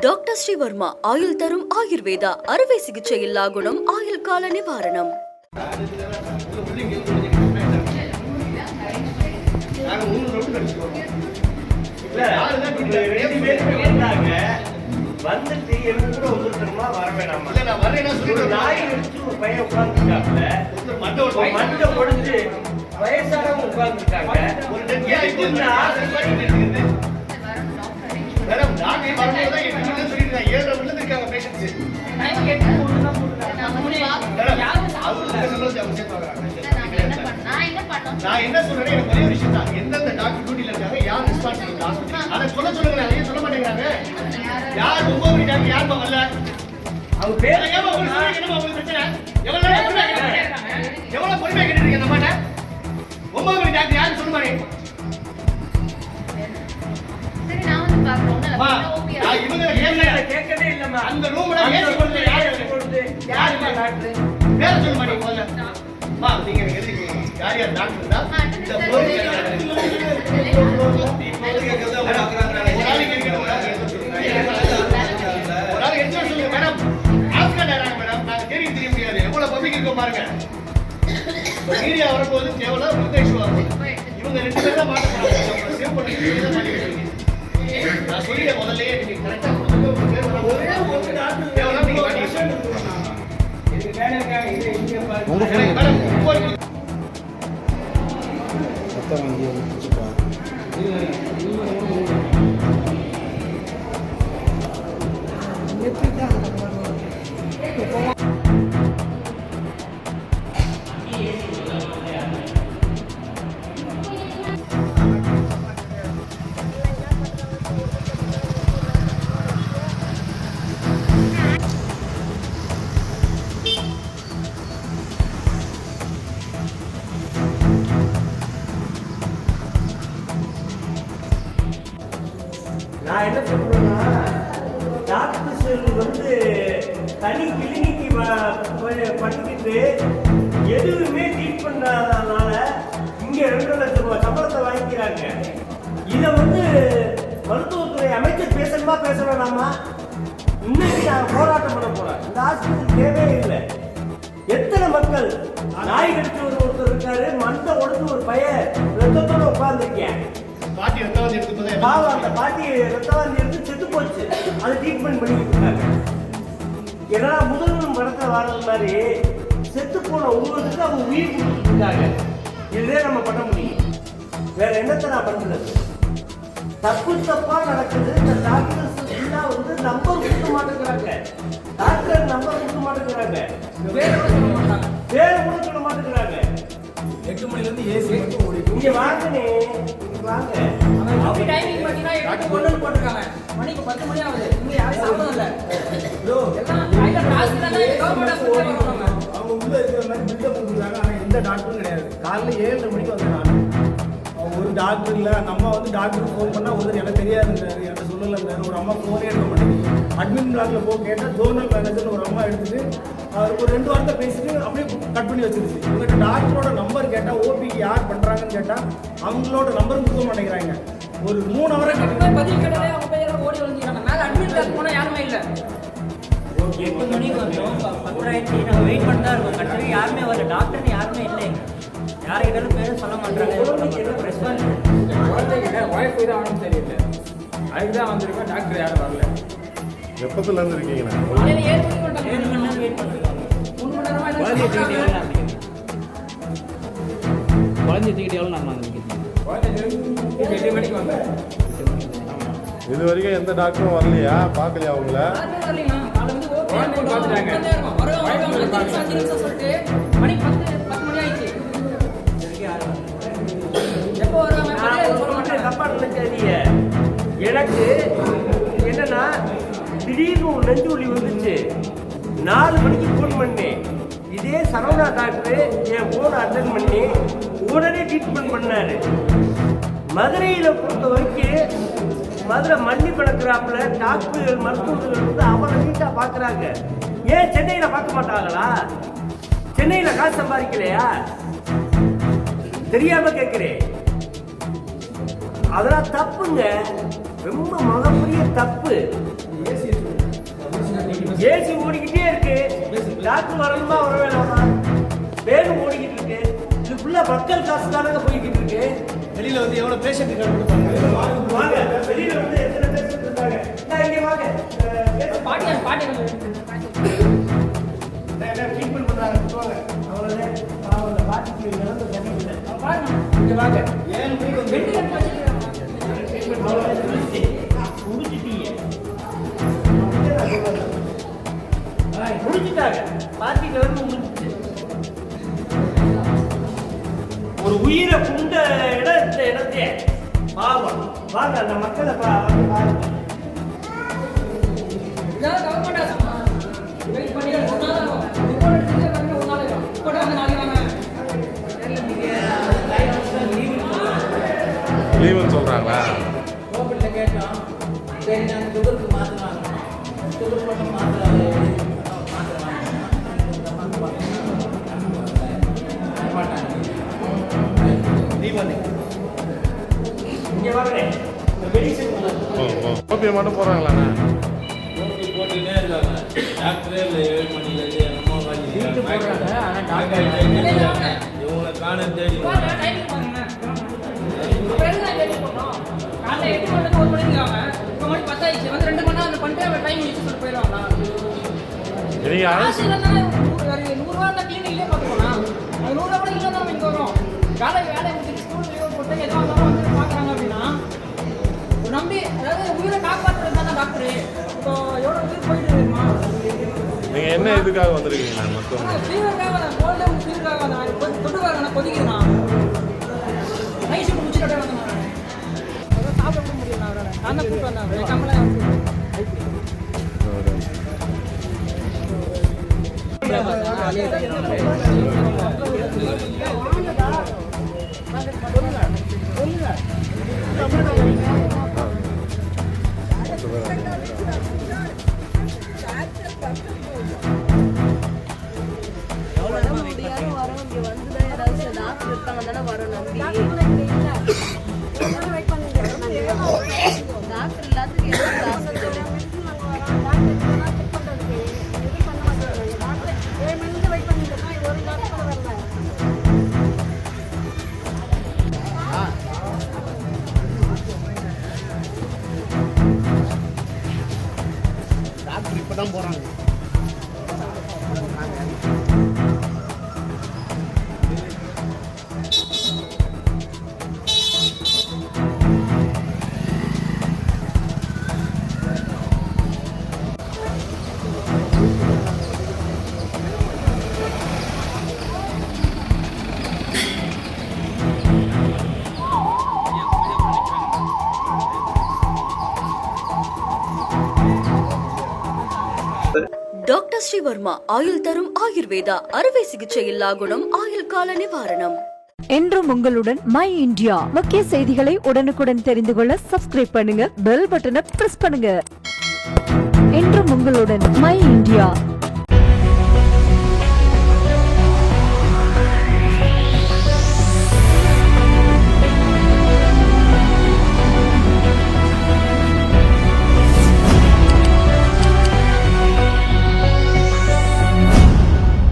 Doctor Sreevarma ஆயுள் தரும் ஆயுர்வேதா அறுவை சிகிச்சை இல்லா குணம் ஆயுள் கால நிவாரணம். வந்துட்டு எனக்கு கூட ஒருத்தருமா வர வேணாமா? நான் வரேன்னா சொல்லி நாய் வச்சு ஒரு பையன் உட்கார்ந்துருக்காங்க, மண்டை பொடிச்சு வயசானவங்க உட்கார்ந்துருக்காங்க. ஒரு மேடம் நானே வரும்போது என்ன சொல்லிருக்கேன், 7 மணில இருக்காங்க பேஷண்ட்ஸ். நான் என்ன சொல்றேன், எனக்கு ஒரே விஷயம் தான், எந்தெந்த டாக்டர் டியூட்டில இருக்காங்க, யார் ரெஸ்பான்சிபிலிட்டி ஹாஸ்பிட்டல், அதை சொல்லுங்க. அதையே சொல்ல மாட்டேங்கிறாங்க. யார் 9 மணி டாக்டர் யாருமா வரல? அவங்க பேர ஏமா உங்களுக்கு என்னமா உங்களுக்கு பிரச்சனை? எவ்வளவு பொறுமையா கேட்டுருக்கீங்க நம்ம கிட்ட? 9 மணி டாக்டர் யாரு சொல்லுங்க பாருங்க. சரி நான் வந்து பாக்குறேன். இவங்க கேட்கவே இல்லம்மா. அந்த ரூம்ல ஏசி போடுறது யாரு டாக்டர்? பேர சொல்ல மாட்டீங்க முதல்ல. மா நீங்க எழுதிக்கீங்க. யார் டாக்டர் தான்? இந்த போய் பாருங்க, மீடியா வரும்போது கேவலம் இவங்க 2 பேர் தான் மாட்டேன். சேவ் பண்ணி நான் சொல்லிட்டேன் முதல்லயே, நீங்க கரெக்டா நான் என்ன சொல்றேன்னா, டாக்டர்ஸ் வந்து தனி கிளினிக்கு பண்ணிக்கிட்டு எதுவுமே ட்ரீட் பண்ணாதனால இங்கே 2 லட்சம் ரூபாய் சம்பளத்தை வாங்கிக்கிறாங்க. இதை வந்து மருத்துவத்துறை அமைச்சர் பேசணுமா? இன்னைக்கு நான் போராட்டம் பண்ண போறேன். இந்த ஆஸ்பத்திரி தேவையே இல்லை. எத்தனை மக்கள் நாய் கடிச்சு ஒருத்தர் இருக்காரு, மண்டை உடச்சு ஒரு பையன் ரத்தத்தோட உட்கார்ந்துருக்கேன். பாட்டி ரத்தவாந்தி எடுத்து பாவம், அந்த பாட்டி ரத்தவாந்தி எடுத்து செத்து போச்சு. அது ட்ரீட்மெண்ட் பண்ணிட்டு இருக்காங்க. ஏன்னா முதல்வன் படத்தை வர்றது மாதிரி செத்து போன உங்களுக்கு அவங்க உயிர் கொடுத்துட்டு இருக்காங்க. இதே நம்ம பண்ண முடியும். வேற என்னத்தை நான் பண்றது? தப்பா நடக்குது. இந்த டாக்டர்ஸ் எல்லாம் வந்து நம்பர் கொடுக்க மாட்டேங்கிறாங்க. டாக்டர் நம்பர் கொடுக்க மாட்டேங்கிறாங்க. வேற கூட சொல்ல மாட்டேங்கிறாங்க. 8 மணிலேருந்து ஏசி மட்டும் ஓடி. இங்க வாங்கனே, வாங்க. அவங்க டைமிங் பார்த்தீங்கன்னா 8:01 போட்டுருக்காங்க. மணிக்கு 10 மணி ஆகுது. இங்க யாரும் சாப்பிடல இல்ல. ப்ரோ எல்லாம் கையில காசு இல்ல. கவர்மெண்ட் ஹாஸ்பிடல்ல போறாங்க. அவங்க உள்ள இருக்கிற மாதிரி பில்டப் கொடுக்குறாங்க. ஆனா எந்த டாக்டரும் கிடையாது. காலைல 7 மணிக்கு வந்தாங்க. ஒரு டாக்டர் இல்லை. நம்ம வந்து டாக்டருக்கு ஃபோன் பண்ணால் ஒருத்தர் எனக்கு தெரியாதுங்கிறாரு, எனக்கு சொல்லலைங்கிறாரு. ஒரு அம்மா ஃபோனே எடுக்க மாட்டேங்குது. அட்மின் பிளாக்ல போய் கேட்டால் ஜோனல் மேனேஜர்னு ஒரு அம்மா எடுத்துட்டு அவருக்கு ஒரு 2 வாரத்தை பேசிட்டு அப்படியே கட் பண்ணி வச்சிருச்சு. இவங்ககிட்ட டாக்டரோட நம்பர் கேட்டால் ஓபிக்கு யார் பண்ணுறாங்கன்னு கேட்டால் அவங்களோட நம்பரும் கொடுக்க மாட்டேங்கிறாங்க. ஒரு 3 ஹவரை பதில் கேட்டாலே அவங்க பேர் ஓடி வந்துருக்காங்க. மேலே அட்மின் பிளாக் போனால் யாருமே இல்லை. 8 மணிக்கு வந்தோம், 10:10 நாங்கள் வெயிட் பண்ணி தான் இருக்கோம். கட்டவே யாருமே வரல. டாக்டர்னு யாருமே இல்லை. யாரை கேட்டாலும் பேரும் சொல்ல மாட்டாங்க. ஒய்ஃபை தான் ஆனும் தெரியல. அதுக்கு தான் வந்திருக்கோம். டாக்டர் யாரும் வரல. எப்பத்துல இருந்து இருக்கீங்க? 7 மணி நேரம் வெயிட் பண்ணிருக்காங்க. 3 மணி நேரமா குழந்தைய தூக்கிட்டு எவ்வளோ நம்ம குழந்தை 8 மணிக்கு வந்தேன். இது வரைக்கும் எந்த டாக்டரும் வரலையா? பார்க்கலையா அவங்கள? பார்த்துட்டாங்க. சொல்லிட்டு மணி 10 மணி ஆயிடுச்சு. எப்போ வருவாங்க? தப்பா நினைக்காதீங்க. எனக்கு என்னன்னா திடீர்னு ஒரு நெஞ்சு வலி வந்துச்சு. 4 மணிக்கு ஃபோன் பண்ணேன். இதே சரவணா டாக்டர் என் ஃபோனை அட்டன் பண்ணி உடனே ட்ரீட்மெண்ட் பண்ணாரு. மதுரையில் பொறுத்த வரைக்கும் மதுரை மண்ணி பழக்கிறாப்புல டாக்டர்கள் மருத்துவர்கள் வந்து அவ்வளோ நீட்டாக பார்க்குறாங்க. ஏன் சென்னையில் பார்க்க மாட்டாங்களா? சென்னையில் காசு சம்பாதிக்கலையா? தெரியாம கேட்கிறேன். அதெல்லாம் தப்புங்க, ரொம்ப மிகப்பெரிய தப்பு. டாக்டர் வரணுமா வர வேணாமா? வேகம் ஓடிக்கிட்டு இருக்கு. இது ஃபுல்லா மக்கள் காசு தானங்க போய்கிட்டு இருக்கு. வெளியில வந்து எவ்வளவு பேஷண்ட் இருக்காங்க வாங்க, வெளியில வந்து எத்தனை பேர் இருக்காங்க? இங்க வாங்க. பாட்டி ட்ரீட்மெண்ட் பண்றாங்க. போங்க. அவ்வளவுதான். அவங்க பாட்டிக்கு நடந்து சரியில்லை. பாருங்க இங்க வாங்க. 7 மணிக்கு வந்து வெண்டிலேட்டர் வச்சிருக்காங்க. முடிச்சுட்டாங்க. பாட்டிக்கு வந்து முடிச்சு ஒரு உயிரை புண்ட இடம் இந்த இடத்தையே பாவம். வாங்க அந்த மக்களை பாருங்க. இதாவது கவர்மெண்ட் ஆசமா வெயிட் பண்ணி ஒரு நாள் ஆகும். ரிப்போர்ட் எடுத்துட்டு வந்து ஒரு நாள் ஆகும். ரிப்போர்ட் வந்து நாளைக்கு வாங்க. லீவுன்னு சொல்றாங்களா? கோவிட்ல கேட்டோம். சரி நாங்க சுகருக்கு மாத்தலாம். சுகர் மட்டும் மாத்தலாம். இங்க வாங்க. இந்த மெடிசன் ஓபியம் மட்டும் போறாங்களாண்ணா? போட்டுக்கிட்டே இருக்காங்க. டாக்டரே இல்லை 7 மணிலேருந்து என்னமோ வீட்டு போடுறாங்க, ஆனா டாக்டர் இவங்களை காண தேடி வாங்க டைமிங் பாருங்க. அப்புறம் என்ன டைம் போறோம்? காலைல 8 மணிக்கு 1 மணிக்கு இருக்காங்க. இப்போ மணி 10 ஆயிடுச்சு. வந்து 2 மணி நேரம் அந்த பண்ணிட்டு அவர் டைம் முடிச்சு சொல்லிட்டு போயிடுவாங்களா? நீங்க காசு இல்லைன்னா 100 ரூபா அந்த கிளினிக்லேயே பார்த்துக்கோண்ணா. அது 100 ரூபா கூட இல்லைன்னா நம்ம இங்கே வரோம். வேலையை முடிச்சுட்டு ஸ்கூல் லீவ் போட்டு எதுவாக இருந்தாலும் வந்து பார்க்குறாங்க அப்படின்னா ஒரு நம்பி, அதாவது உயிரை காப்பாற்றுறது தானே டாக்டரு. இப்போ எவ்வளோ உயிர் போயிட்டு இருக்குமா? நீங்க என்ன இதுக்காக வந்திருக்கீங்க மொத்தம்? ஃபீவருக்காக கோல்டு ஃபீவருக்காக நான் தொட்டுக்காக நான் கொதிக்கிறேன். நைட் ஷிஃப்ட் முடிச்சுட்டு வந்தேன் நான். அதான் சாப்பிட கூட முடியல அவரால். நான் தான் கூப்பிட்டு வந்தேன். கம்மலாம் டாக்டர் இப்பதான் போறாங்க. டாக்டர் ஸ்ரீவர்மா ஆயுள் தரும் ஆயுர்வேதா அறுவை சிகிச்சை இல்லா குணம் ஆயுள் கால நிவாரணம். என்றும் உங்களுடன் மை இந்தியா. முக்கிய செய்திகளை உடனுக்குடன் தெரிந்து கொள்ள சப்ஸ்கிரைப் பண்ணுங்க, பெல் பட்டனை பிரஸ் பண்ணுங்க. என்றும் உங்களுடன் மை இந்தியா.